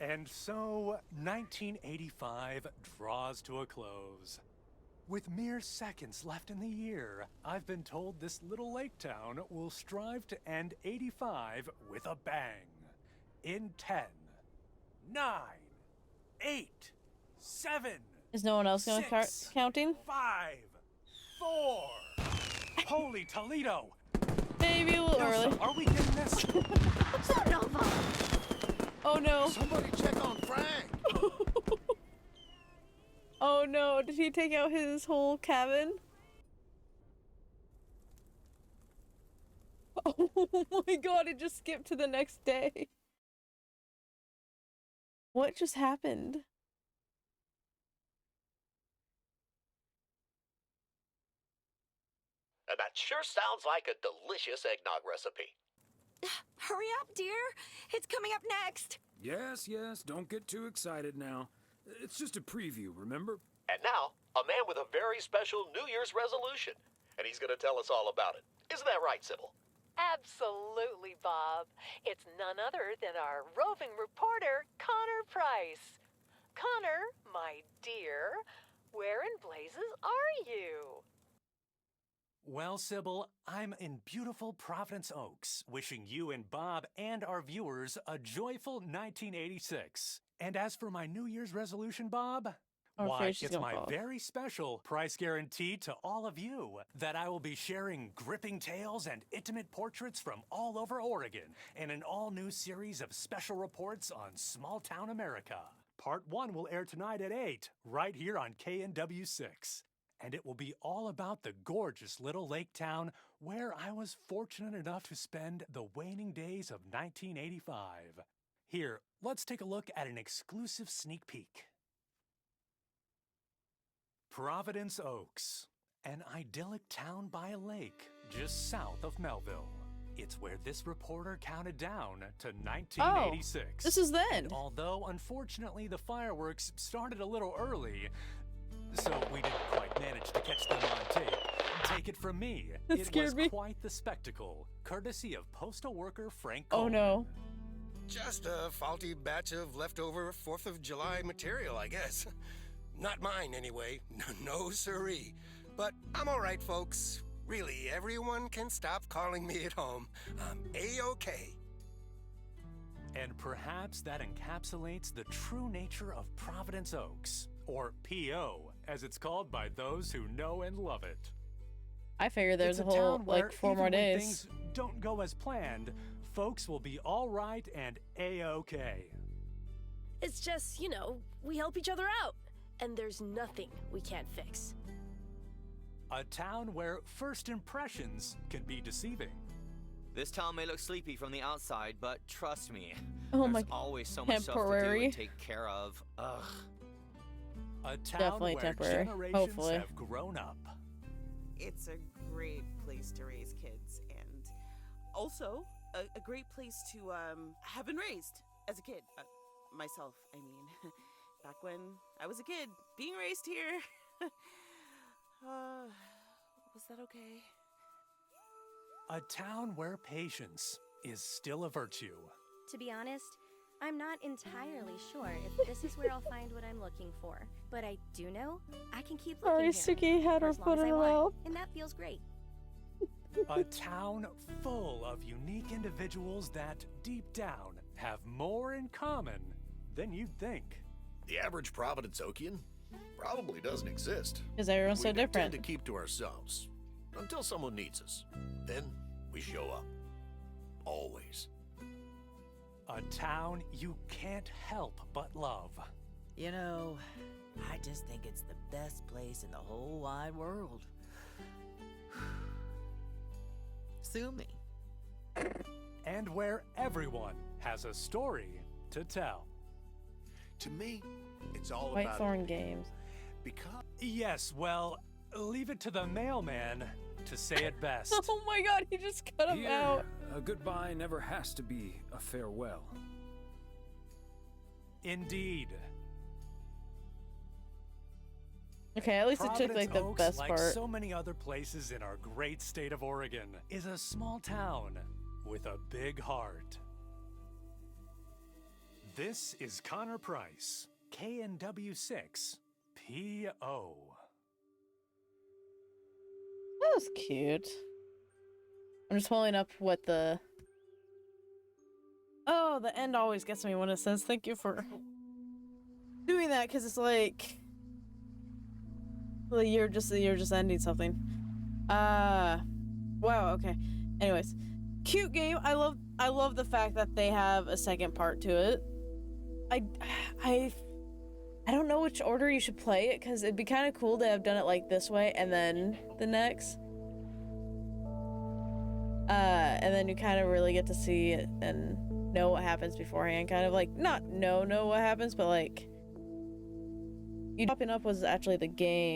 And so, 1985 draws to a close. With mere seconds left in the year, I've been told this little lake town will strive to end 85 with a bang. In 10, 9, 8, 7, Is no one else going to start 6, counting? 5, 4. Holy Toledo! Maybe a little Elsa, early. are we getting this? Oh no. Somebody check on Frank. Oh no, did he take out his whole cabin? Oh my god, it just skipped to the next day. What just happened? That sure sounds like a delicious eggnog recipe. Hurry up, dear. It's coming up next. Yes, don't get too excited now. It's just a preview, remember? And now, a man with a very special New Year's resolution. And he's going to tell us all about it. Isn't that right, Sybil? Absolutely, Bob. It's none other than our roving reporter, Connor Price. Connor, my dear, where in blazes are you? Well, Sybil, I'm in beautiful Providence Oaks, wishing you and Bob and our viewers a joyful 1986. And as for my New Year's resolution, Bob, I'm why, afraid she's it's gonna my fall. very special price guarantee to all of you that I will be sharing gripping tales and intimate portraits from all over Oregon in an all-new series of special reports on small-town America. Part 1 will air tonight at 8, right here on KNW 6. And it will be all about the gorgeous little lake town where I was fortunate enough to spend the waning days of 1985. Here, let's take a look at an exclusive sneak peek. Providence Oaks, an idyllic town by a lake just south of Melville. It's where this reporter counted down to 1986. Oh, this is then. And although, unfortunately, the fireworks started a little early, so we didn't quite manage to catch them on tape. Take it from me. That It scared was me. quite the spectacle, courtesy of postal worker Frank Oh Coleman. no. Just a faulty batch of leftover 4th of July material, I guess. Not mine, anyway. No siree. But I'm all right, folks. Really, everyone can stop calling me at home. I'm A-okay. And perhaps that encapsulates the true nature of Providence Oaks, or P.O., as it's called by those who know and love it. I figure there's It's a whole, town where like, 4 even more when days. things don't go as planned, folks will be all right and A-okay. It's just, you know, we help each other out, and there's nothing we can't fix. A town where first impressions can be deceiving. This town may look sleepy from the outside, but trust me, Oh there's my- always so much stuff to do temporary. and take care of. Ugh. A town Definitely where temporary. generations Hopefully. have grown up. It's a great place to raise kids, and also a great place to have been raised as a kid. Myself, I mean, back when I was a kid, being raised here. Was that okay? A town where patience is still a virtue. To be honest, I'm not entirely sure if this is where I'll find what I'm looking for. But I do know I can keep looking here Suki had for her as long foot as in I her want, mouth. and that feels great. A town full of unique individuals that, deep down, have more in common than you'd think. The average Providence Oakian probably doesn't exist. Because everyone's so We different. tend to keep to ourselves until someone needs us. Then we show up. Always. A town you can't help but love. You know, I just think it's the best place in the whole wide world. Sue me. And where everyone has a story to tell. To me, it's all White about Thorn Games. because Yes, well, leave it to the mailman to say it best. Oh my god, he just cut him Here, out. a goodbye never has to be a farewell. Indeed. Okay, at least it took, like, the Providence Oaks, best like part. so many other places in our great state of Oregon, is a small town with a big heart. This is Connor Price, KNW6, PO. That was cute. I'm just pulling up what the... Oh, the end always gets me when it says thank you for doing that, because it's like... The year just ending something. Wow, okay. Anyways. Cute game. I love the fact that they have a second part to it. I don't know which order you should play it, because it'd be kind of cool to have done it like this way and then the next. And then you kind of really get to see it and know what happens beforehand. Kind of like, not know what happens, but like... Popping up was actually the game.